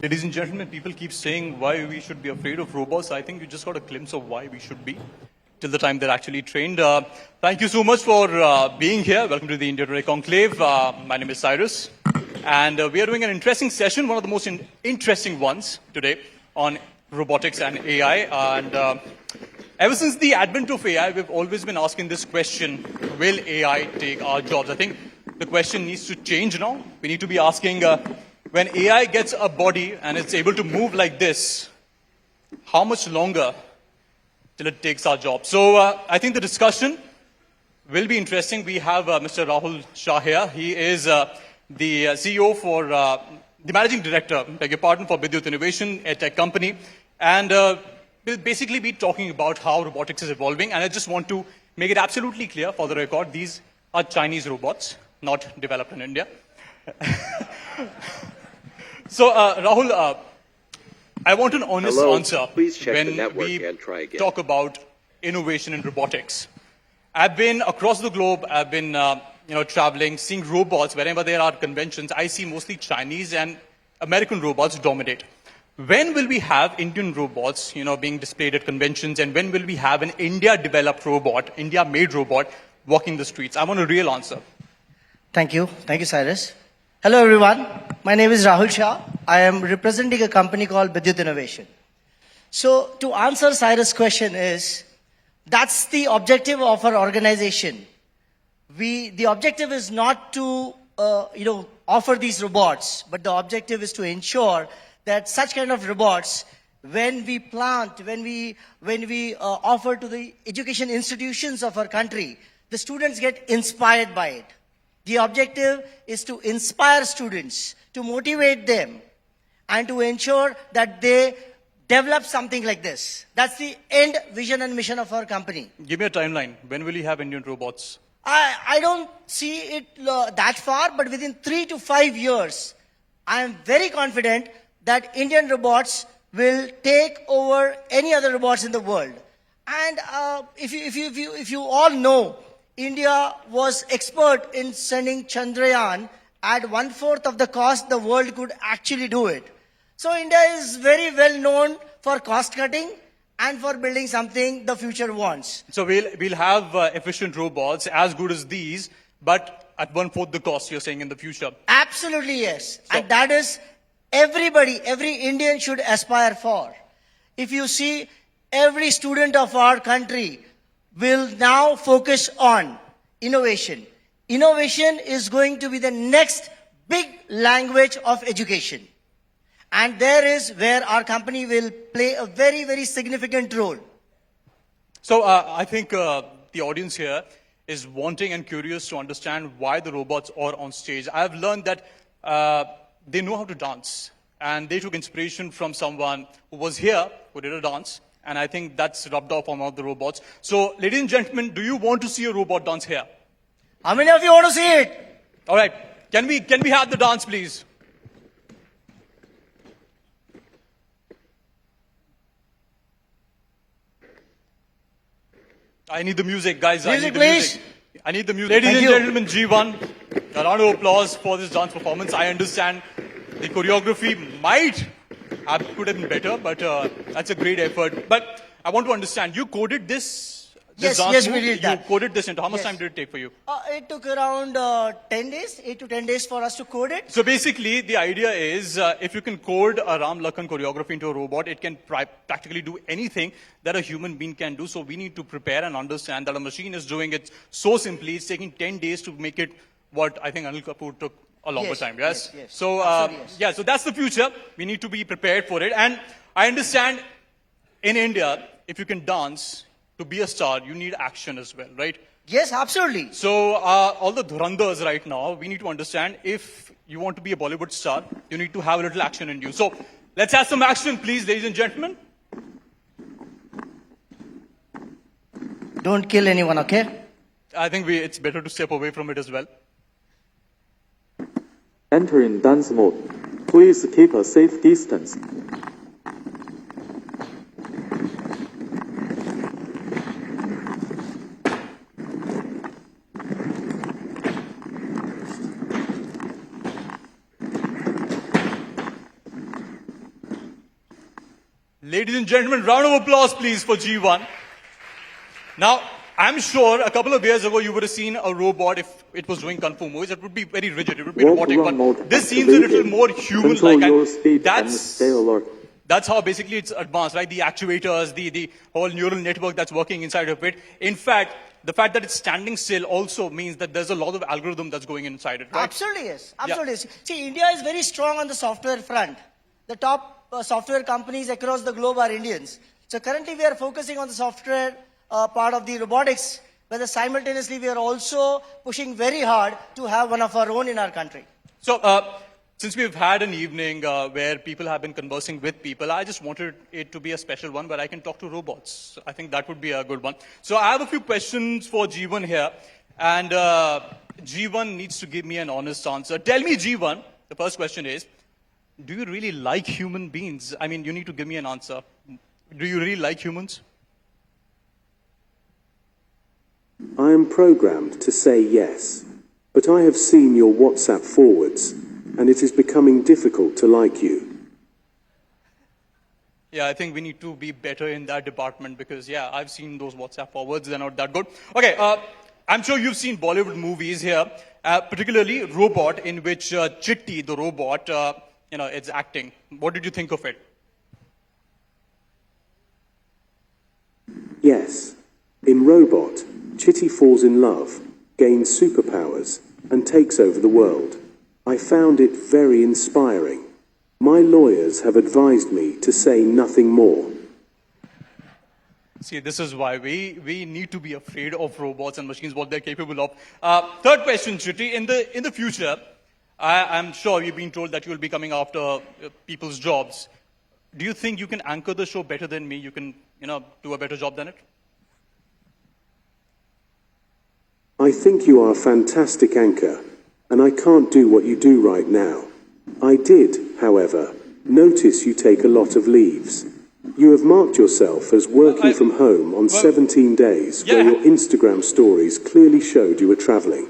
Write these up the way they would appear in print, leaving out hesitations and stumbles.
Ladies and gentlemen, people keep saying why we should be afraid of robots. I think you just got a glimpse of why we should be till the time they're actually trained. Thank you so much for being here. Welcome to the India Today Conclave. My name is Cyrus. And we are doing an interesting session, one of the most interesting ones today on robotics and AI. And ever since the advent of AI, we've always been asking this question, will AI take our jobs? I think the question needs to change now. We need to be asking, when AI gets a body and it's able to move like this, how much longer till it takes our job? So I think the discussion will be interesting. We have Mr. Rahul Shah here. He is the CEO for the Managing Director, beg your pardon, for Bidyut Innovation, a tech company. And we'll basically be talking about how robotics is evolving. And I just want to make it absolutely clear for the record, these are Chinese robots, not developed in India. So, Rahul, I want an honest answer when we talk about innovation in robotics. I've been across the globe. I've been, traveling, seeing robots wherever there are conventions. I see mostly Chinese and American robots dominate. When will we have Indian robots, being displayed at conventions, and when will we have an India-developed robot, India-made robot, walking the streets? I want a real answer. Thank you, Cyrus. Hello, everyone. My name is Rahul Shah. I am representing a company called Bidyut Innovation. So, to answer Cyrus' question is, that's the objective of our organization. The objective is not to, offer these robots, but the objective is to ensure that such kind of robots, when we plant, when we offer to the education institutions of our country, the students get inspired by it. The objective is to inspire students, to motivate them, and to ensure that they develop something like this. That's the end vision and mission of our company. Give me a timeline. When will you have Indian robots? I don't see it that far, but within 3 to 5 years, I am very confident that Indian robots will take over any other robots in the world. And if you all know, India was expert in sending Chandrayaan at 1/4 of the cost the world could actually do it. So India is very well known for cost cutting and for building something the future wants. So we'll have efficient robots as good as these, but at 1/4 the cost, you're saying, in the future. Absolutely, yes. And that is every Indian should aspire for. If you see, every student of our country will now focus on innovation. Innovation is going to be the next big language of education. And there is where our company will play a very, very significant role. So I think the audience here is wanting and curious to understand why the robots are on stage. I've learned that they know how to dance. And they took inspiration from someone who was here, who did a dance. And I think that's rubbed off on all the robots. So, ladies and gentlemen, do you want to see a robot dance here? How many of you want to see it? All right. Can we have the dance, please? I need the music, guys. Music, please. I need the music. Ladies and gentlemen, G1, a round of applause for this dance performance. I understand the choreography could have been better, but that's a great effort. But I want to understand, you coded this yes, dance we did that. You coded this into, how much time did it take for you? It took around 10 days, 8 to 10 days for us to code it. So basically, the idea is, if you can code a Ram Lakhan choreography into a robot, it can practically do anything that a human being can do. So we need to prepare and understand that a machine is doing it so simply. It's taking 10 days to make it what I think Anil Kapoor took a longer time, yes? So, yes. So that's the future. We need to be prepared for it. And I understand in India, if you can dance, to be a star, you need action as well, right? Yes, absolutely. So all the dhurandhars right now, we need to understand, if you want to be a Bollywood star, you need to have a little action in you. So let's have some action, please, ladies and gentlemen. Don't kill anyone, okay? I think it's better to step away from it as well. Entering dance mode. Please keep a safe distance. Ladies and gentlemen, round of applause, please, for G1. Now, I'm sure a couple of years ago you would have seen a robot if it was doing kung fu movies. It would be very rigid. It would be Warp robotic. run mode But this seems a little activated. more human-like. Control your And speed and stay alert. that's how basically it's advanced, right? The actuators, the whole neural network that's working inside of it. In fact, the fact that it's standing still also means that there's a lot of algorithm that's going inside it, right? Absolutely yes. Absolutely yes. See, India is very strong on the software front. The top software companies across the globe are Indians. So currently we are focusing on the software part of the robotics, but simultaneously we are also pushing very hard to have one of our own in our country. So, since we've had an evening where people have been conversing with people, I just wanted it to be a special one where I can talk to robots. I think that would be a good one. So I have a few questions for G1 here, and G1 needs to give me an honest answer. Tell me, G1, the first question is, do you really like human beings? I mean, you need to give me an answer. Do you really like humans? I am programmed to say yes, but I have seen your WhatsApp forwards, and it is becoming difficult to like you. Yeah, I think we need to be better in that department because, yeah, I've seen those WhatsApp forwards. They're not that good. Okay, I'm sure you've seen Bollywood movies here, particularly Robot, in which Chitti, the robot, it's acting. What did you think of it? Yes, in Robot, Chitty falls in love, gains superpowers, and takes over the world. I found it very inspiring. My lawyers have advised me to say nothing more. See, this is why we need to be afraid of robots and machines, what they're capable of. Third question, Chitti. In the future, I'm sure you've been told that you'll be coming after people's jobs. Do you think you can anchor the show better than me? You can, do a better job than it? I think you are a fantastic anchor, and I can't do what you do right now. I did, however, notice you take a lot of leaves. You have marked yourself as working from home on 17 days, where your Instagram stories clearly showed you were traveling.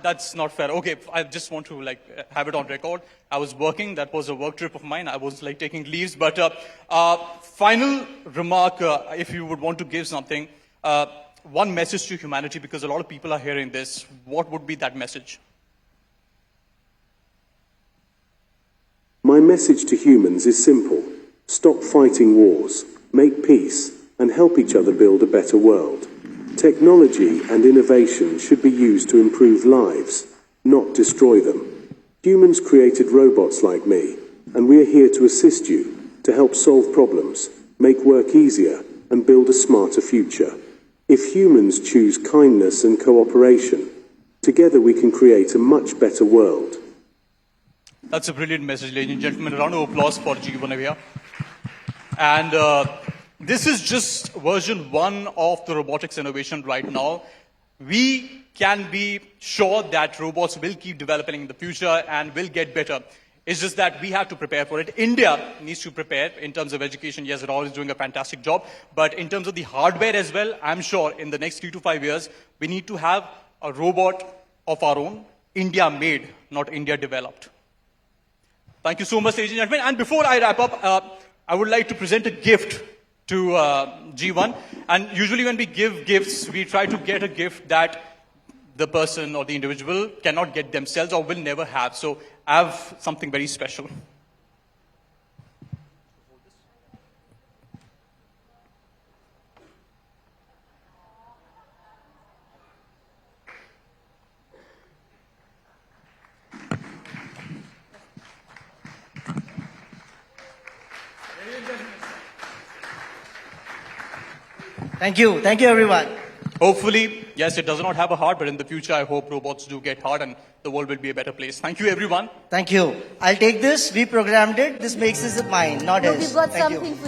That's not fair. Okay, I just want to have it on record. I was working. That was a work trip of mine. I was taking leaves. But final remark, if you would want to give something, one message to humanity, because a lot of people are hearing this. What would be that message? My message to humans is simple. Stop fighting wars, make peace, and help each other build a better world. Technology and innovation should be used to improve lives, not destroy them. Humans created robots like me, and we are here to assist you, to help solve problems, make work easier, and build a smarter future. If humans choose kindness and cooperation, together we can create a much better world. That's a brilliant message, ladies and gentlemen. A round of applause for G1 over here. And this is just version 1 of the robotics innovation right now. We can be sure that robots will keep developing in the future and will get better. It's just that we have to prepare for it. India needs to prepare in terms of education. Yes, Rahul is doing a fantastic job. But in terms of the hardware as well, I'm sure in the next 3 to 5 years, we need to have a robot of our own, India made, not India developed. Thank you so much, ladies and gentlemen. And before I wrap up, I would like to present a gift to G1. And usually when we give gifts, we try to get a gift that the person or the individual cannot get themselves or will never have. So I have something very special. Thank you everyone. Hopefully, yes, it does not have a heart, but in the future, I hope robots do get heart and the world will be a better place. Thank you, everyone. Thank you. I'll take this. We programmed it. This makes this mine, not his. We've got Thank you. something for